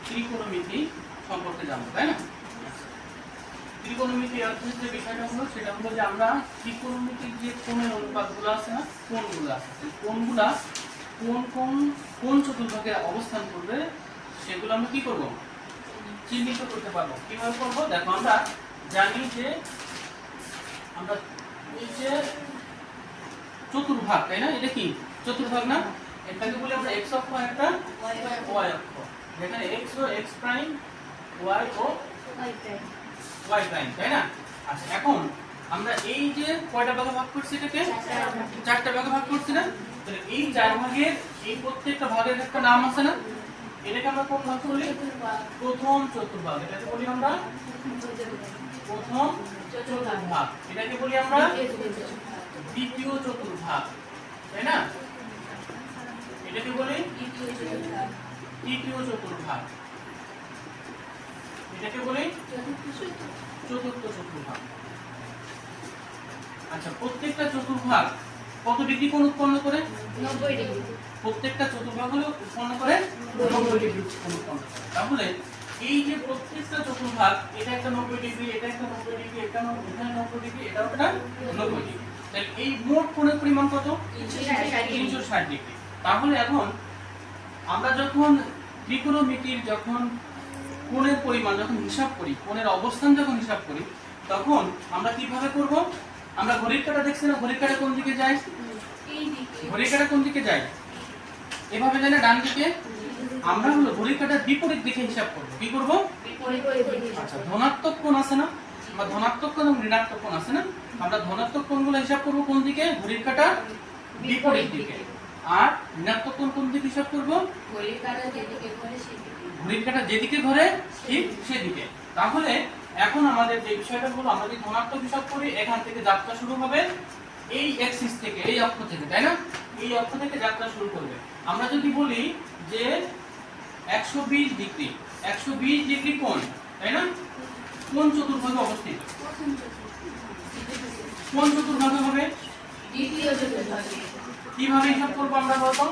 ত্রিকোণমিতি সম্পর্কে জানবো, তাই না? ত্রিকোণমিতির অর্থের যে বিষয়টা হলো সেটা হলো যে আমরা ত্রিকোণমিতির যে কোণের অনুপাতগুলো আছে না, কোণগুলো আছে, সেই কোণগুলা কোন কোন কোন চতুর্ভাগে অবস্থান করবে সেগুলো আমরা কি করব, চিহ্নিত করতে পারবো। কিভাবে করবো? দেখো, আমরা জানি যে আমরা এই যে চতুর্ভাগ, তাই না? এটা কি চতুর্ভাগ না? এটাকে বলি আমরা x অক্ষ, একটা y অক্ষ, যেখানে x ও x প্রাইম, y ও y প্রাইম, তাই না? আচ্ছা, এখন আমরা এই যে কয়টা ভাগে ভাগ করছি, এটাকে চারটা ভাগে ভাগ করছি না? তাহলে এই চার ভাগের এই প্রত্যেকটা ভাগের একটা নাম আছে না? এটাকে আমরা কোন ভাগ বলি? প্রথম চতুর্ভাগ। এটাকে বলি আমরা প্রথম চতুর্ভাগ। এটাকে বলি আমরা দ্বিতীয় চতুর্ভাগ, তাই না? এটাকে বলি তৃতীয় চতুর্ভাগ। এটাকে বলি চতুর্থ চতুর্ভাগ। আচ্ছা, প্রত্যেকটা চতুর্ভাগ কত ডিগ্রি কোণ উৎপন্ন করে? 90 ডিগ্রি। প্রত্যেকটা চতুর্ভাগ হলো উৎপন্ন করে 90 ডিগ্রি কোণ উৎপন্ন করে। তাহলে এই যে প্রত্যেকটা চতুর্ভাগ, এটা একটা 90 ডিগ্রি, এটা একটা 90 ডিগ্রি, এটা 90 ডিগ্রি, এটাও একটা 90 ডিগ্রি। তাহলে এই মোট কোণের পরিমাণ কত? 360 ডিগ্রি। তাহলে এখন আমরা যখন ত্রিকোণমিতির যখন কোণের পরিমাণ যখন হিসাব করি, কোণের অবস্থান যখন হিসাব করি, তখন আমরা কিভাবে করব? আমরা ঘড়ির কাঁটা দেখছি না, ঘড়ির কাঁটা কোন দিকে যায়? ঘড়ির কাঁটা কোন দিকে যায়? এভাবে যায় না, ডান দিকে। আমরা হলো ঘড়ির কাঁটার বিপরীত দিকে হিসাব করব। কি করব? আচ্ছা, ধনাত্মক কোণ আছে না, বা ধনাত্মক কোণ এবং ঋণাত্মক কোণ আছে না? আমরা ধনাত্মক কোণগুলো হিসাব করব কোন দিকে? ঘড়ির কাঁটার বিপরীত দিকে। আর ঋণাত্মক কোণ কোন দিকে হিসাব করব? ঘড়ির কাঁটা যেদিকে ঘোরে ঠিক সেদিকে। তাহলে এখন আমাদের যে বিষয়টা হলো, আমরা যদি ধনাত্মক হিসাব করি, এখান থেকে যাত্রা শুরু হবে এই অ্যাক্সিস থেকে, এই অক্ষ থেকে, তাই না? এই অক্ষ থেকে যাত্রা শুরু করবে। আমরা যদি বলি যে 120 ডিগ্রি, 120 ডিগ্রি কোণ, তাই না? কোন চতুর্ভাগে অবস্থিত? কোন চতুর্ভাগে হবে? দ্বিতীয় চতুর্ভাগে। কিভাবে হিসাব করব আমরা বলতো?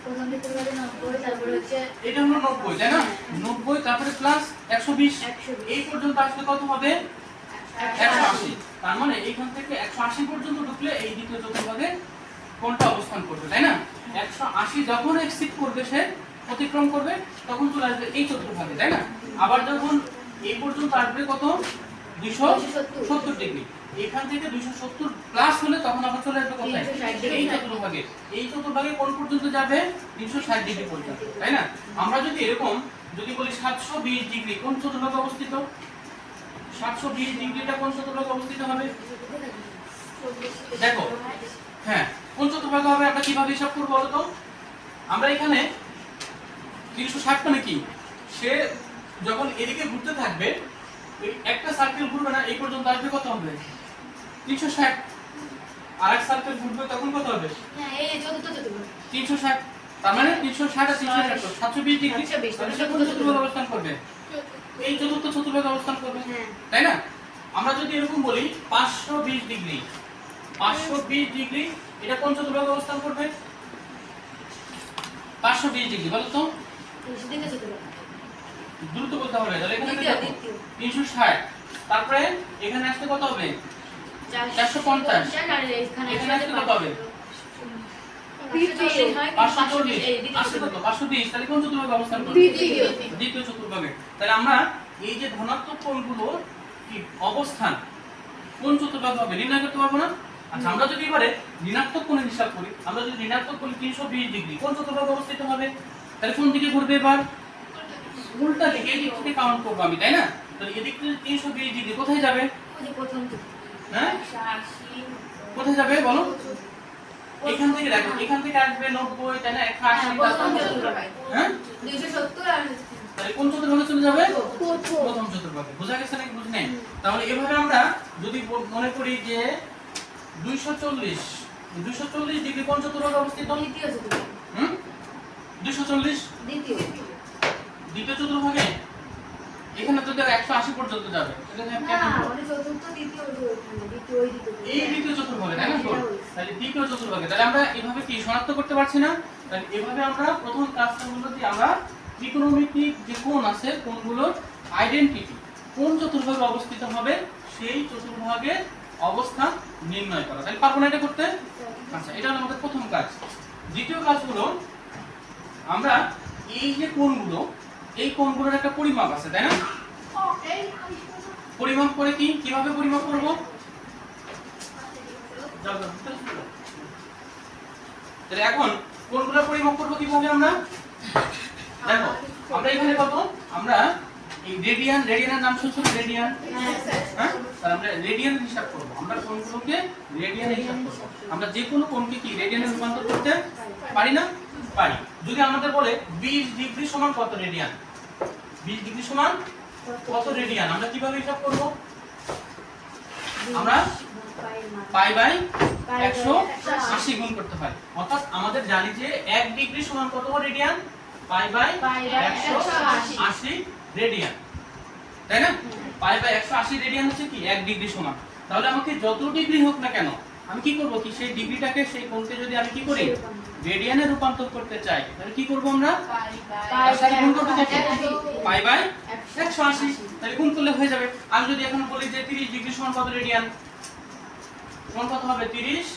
প্রথম চতুর্ভাগে 90, তারপরে হচ্ছে এটা হলো 90, তাই না? 90 তারপরে প্লাস 120, এই পর্যন্ত আসলে কত হবে? 180। তার মানে এইখান থেকে 180 পর্যন্ত ঢুকলে এই দ্বিতীয় চতুর্ভাগে কোনটা অবস্থান করবে, তাই না? 180 যখন এক্সিট করবে, সে অতিক্রম করবে, তখন চলে আসবে এই চতুর্ভাগে, তাই না? আবার যখন এই পর্যন্ত আসবে কত? 270 ডিগ্রি। এখান থেকে 270 প্লাস হলে তখন আবার চলে আসবে কোথায়? এই চতুর্ভাগে। এই চতুর্ভাগে কোন পর্যন্ত যাবে? 360 ডিগ্রি পর্যন্ত, তাই না? আমরা যদি এরকম যদি বলি 720 ডিগ্রি কোন চতুর্ভাগে অবস্থিত? 720 ডিগ্রিটা কোন চতুর্ভাগে অবস্থিত হবে? দেখো, হ্যাঁ, কোন চতুর্ভাগে হবে? আমরা কিভাবে হিসাব করব বলো তো? আমরা এখানে 360 মানে কি? সে যখন এদিকে ঘুরতে থাকবে, ওই একটা সার্কেল ঘুরবে না, এই পর্যন্ত আসবে, কত হবে? 360। আরেক সার্কেল ঘুরবে, তখন কত হবে? হ্যাঁ, এই চতুর্থ চতুর্ভাগ। 360। তার মানে 360 আর 360 720 ডিগ্রি। তাহলে সে কোন চতুর্ভাগে অবস্থান করবে? এই চতুর্থ চতুর্ভাগে অবস্থান করবে, তাই না? আমরা যদি এরকম বলি 520 ডিগ্রি, 520 ডিগ্রি, এটা কোন চতুর্ভাগে অবস্থান করবে? 520 ডিগ্রি বলো তো? দ্বিতীয় চতুর্ভাগ। দ্রুত বলতে হবে। তাহলে এখানে দেখো 360, তারপরে এখানে আসতে কত হবে? 450। এখানে আসতে কত হবে? 520। তাহলে কোন চতুর্ভাগে অবস্থান করবে? দ্বিতীয় চতুর্ভাগে। তাহলে আমরা এই যে ধনাত্মক কোণগুলো কি অবস্থান কোন চতুর্ভাগে হবে নির্ণয় করতে পারবো না? আচ্ছা, আমরা যদি এবারে ঋণাত্মক কোণের হিসাব করি, আমরা যদি ঋণাত্মক কোণ 320 ডিগ্রি কোন চতুর্ভাগে অবস্থিত হবে? তাহলে কোন দিকে ঘুরবে? এবার উল্টা দিকে, এই দিক থেকে কাউন্ট করব আমি, তাই না? তাহলে এদিক থেকে 320 ডিগ্রি কোথায় যাবে? হ্যাঁ, কোথায় যাবে বলো? এখান থেকে দেখো, এখান থেকে আসবে 90, তাই না? 180, হ্যাঁ 270 আর তাহলে কোন চতুর্ভাগে চলে যাবে? প্রথম চতুর্ভাগে। বোঝা গেছে নাকি বুঝ নেই? তাহলে এভাবে আমরা যদি মনে করি যে 240 ডিগ্রি কোন চতুর্ভাগে অবস্থিত? দ্বিতীয় চতুর্ভাগ। 240 দ্বিতীয় চতুর্ভাগে। এখানে তো 180 পর্যন্ত যাবে। এটা না, মানে চতুর্থ দ্বিতীয় ওইখানে, দ্বিতীয় ওই দ্বিতীয়। এই দ্বিতীয় চতুর্ভাগে, তাই না? তাহলে দ্বিতীয় চতুর্ভাগে। তাহলে আমরা এভাবে কি শনাক্ত করতে পারছি না? তাহলে এভাবে আমরা প্রথম কাজটা হলো যে আমরা ত্রিকোণমিতিক যে কোণ আছে কোণগুলোর আইডেন্টিটি কোন চতুর্ভাগে অবস্থিত হবে সেই চতুর্ভাগের অবস্থান নির্ণয় করা। তাহলে পারবো না এটা করতে? আচ্ছা, এটা হলো আমাদের প্রথম কাজ। দ্বিতীয় কাজ হলো আমরা এই যে কোণগুলো, এই কোণগুলোর একটা পরিমাপ আছে, তাই না? পরিমাপ করে কিভাবে পরিমাপ করব? তাহলে এখন কোণগুলোর পরিমাপ করব কিভাবে আমরা? দেখো আমরা এখানে কত, আমরা এই রেডিয়ানের নাম শুনছো? রেডিয়ান, হ্যাঁ, তাহলে আমরা রেডিয়ান হিসাব করব। আমরা কোণগুলোকে রেডিয়ানে হিসাব করব। আমরা যে কোনো কোণকে কি রেডিয়ানে রূপান্তর করতে পারি না? পারি। যদি আমাদের বলে 20 ডিগ্রি সমান কত রেডিয়ান, 20 ডিগ্রি সমান কত রেডিয়ান, আমরা কিভাবে হিসাব করব? আমরা পাই বাই 180 গুণ করতে হয়। অর্থাৎ আমাদের জানি যে 1 ডিগ্রি সমান কত রেডিয়ান, পাই বাই 180 রেডিয়ান, তাই না? পাই বাই 180 রেডিয়ান হচ্ছে কি 1 ডিগ্রি সমান। তাহলে আমাকে যত ডিগ্রি হোক না কেন আমি কি করব, কি সেই ডিগ্রিটাকে, সেই কোণকে যদি আমি কি করি রেডিয়ানে রূপান্তর করতে চাই, তাহলে কি করব আমরা? তার সাথে গুণ করব কত? Pi by 180। তাহলে গুণ করলে হয়ে যাবে। আমি যদি এখন বলি যে 30 ডিগ্রি সমান কত রেডিয়ান, কোণ কত হবে? 30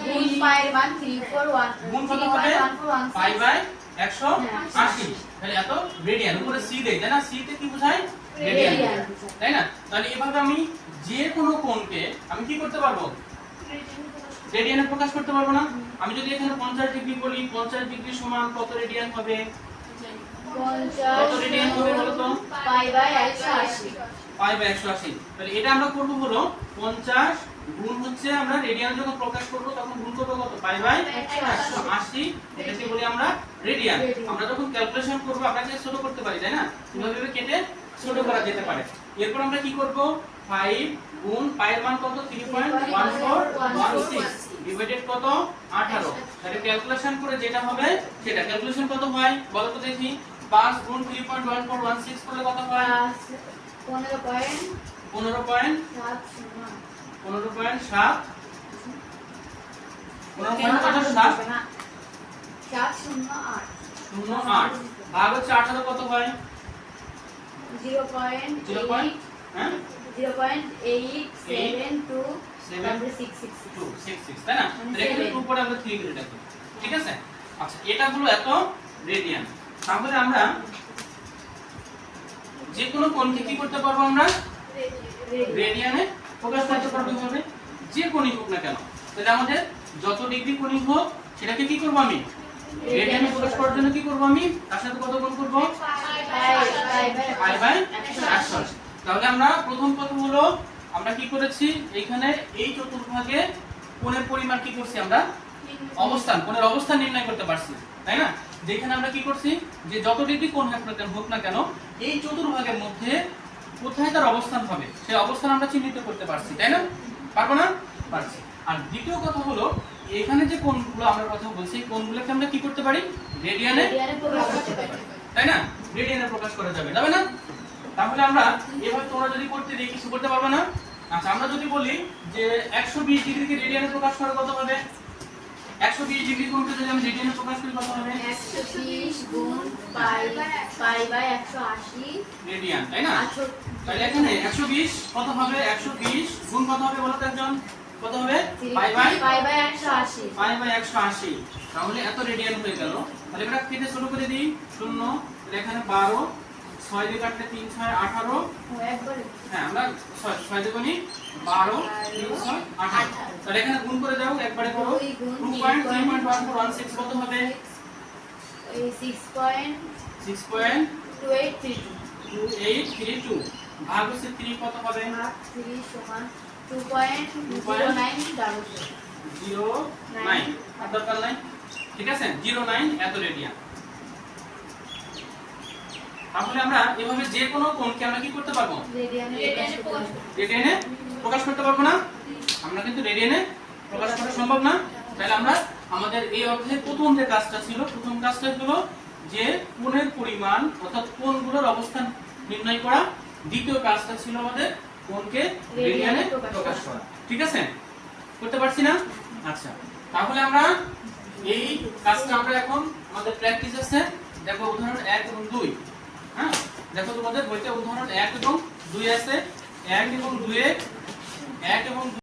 গুণ পায়ের মান 341 গুণ কত হবে? Pi by 180। তাহলে এত রেডিয়ান, উপরে সি দেই, তাই না? সি তে কি বোঝায়? রেডিয়ান, তাই না? তাহলে এভাবে আমি যে কোনো কোণকে আমি কি করতে পারবো? রেডিয়ানে প্রকাশ করতে পারবো না? আমি যদি এখানে 50 ডিগ্রি বলি, 50 ডিগ্রি সমান কত রেডিয়ান হবে? কত রেডিয়ান হবে বলো তো? Pi by 180। Pi by 180। তাহলে এটা আমরা করব হলো 50 গুণ হচ্ছে আমরা রেডিয়ান যখন প্রকাশ করব তখন গুণ করব কত? Pi by 180। এটাকে বলি আমরা রেডিয়ান। আমরা যখন ক্যালকুলেশন করব আমরা কি ছোট করতে পারি, তাই না? এভাবে কেটে ছোট করা যেতে পারে। এরপর আমরা কি করব? 5 গুণ পায়ের মান কত? 3.1416 ডিভাইডেড কত? 18। তাহলে ক্যালকুলেশন করে যেটা হবে সেটা, ক্যালকুলেশন কত হয় বলো তো দেখি? 5 গুণ 3.1416 করলে কত হয়? 15.7 ভাগ হচ্ছে 18 কত হয়? 0.8 হ্যাঁ 0.872666 তাই না? তাহলে এখানে 2 পরে আমরা 3 করে রাখি, ঠিক আছে? আচ্ছা, এটা হলো এত রেডিয়ান। তাহলে আমরা যে কোনো কোণকে কি করতে পারবো? আমরা রেডিয়ানে প্রকাশ করতে পারবো। কিভাবে? যে কোণই হোক না কেন, তাহলে আমাদের যত ডিগ্রি কোণই হোক সেটাকে কি করব? আমি রেডিয়ানে প্রকাশ করার জন্য কি করব? আমি তার সাথে কত গুণ করব? Pi by 180। তাহলে আমরা প্রথম কথা হলো আমরা কি করেছি, এইখানে এই চতুর্ভাগে কোণের পরিমাণ কি করছি? আমরা অবস্থান, কোণের অবস্থান নির্ণয় করতে পারছি, তাই না? যেখানে আমরা কি করছি, যে যত ডিগ্রি কোণ হোক না কেন এই চতুর্ভাগের মধ্যে কোথায় তার অবস্থান হবে সেই অবস্থান আমরা চিহ্নিত করতে পারছি, তাই না? পারবো না? পারছি। আর দ্বিতীয় কথা হলো এখানে যে কোণগুলো আমরা কথা বলছি এই কোণগুলোকে আমরা কি করতে পারি? রেডিয়ানে প্রকাশ করতে পারি, তাই না? রেডিয়ানে প্রকাশ করা যাবে না? তাহলে আমরা এভাবে তোমরা যদি করতে দিই কিছু করতে পারবে না। আচ্ছা, আমরা যদি বলি যে 120 ডিগ্রিকে রেডিয়ানে প্রকাশ করা কত হবে? 120 ডিগ্রি কোণকে যদি আমি রেডিয়ানে প্রকাশ করি কত হবে? 120 গুণ পাই বাই 180 রেডিয়ান, তাই না? তাহলে এখানে 120 কত হবে? 120 গুণ কত হবে বলো তো একজন? কত হবে? Pi by 180। Pi by 180। তাহলে এত রেডিয়ান হয়ে গেল। তাহলে আমরা কেটে ছোট করে দিই, 0। তাহলে এখানে 12, 6 দিয়ে কাটলে 3 6 18। হ্যাঁ, আমরা 6 দিয়ে গুনি 12 3 6 18। তাহলে এখানে গুণ করে দাও, একবারে করো। 2.3.1416 কত হবে? 6.2832 ভাগ হচ্ছে 3 কত হবে? 3 সমান 2.0900 দরকার নাই, ঠিক আছে? 09 এত রেডিয়ান। তাহলে আমরা এভাবে যে কোনো কোণকে আমরা কি করতে পারবো? রেডিয়ানে প্রকাশ করতে পারবো না? আমরা কিন্তু রেডিয়ানে প্রকাশ করা সম্ভব না। তাহলে আমরা আমাদের এই অধ্যায়ের প্রথম যে কাজটা ছিল, প্রথম কাজটা হলো যে কোণের পরিমাণ অর্থাৎ কোণগুলোর অবস্থান নির্ণয় করা। দ্বিতীয় কাজটা ছিল আমাদের কোণকে রেডিয়ানে প্রকাশ করা, ঠিক আছে? করতে পারছি না? আচ্ছা, তাহলে আমরা এই কাজটা আমরা এখন আমাদের প্র্যাকটিস আছে দেখো উদাহরণ 1 এবং 2, হ্যাঁ দেখো তোমাদের বইতে উদাহরণ 1 এবং 2 আছে। 1 এবং 2 এ 1 এবং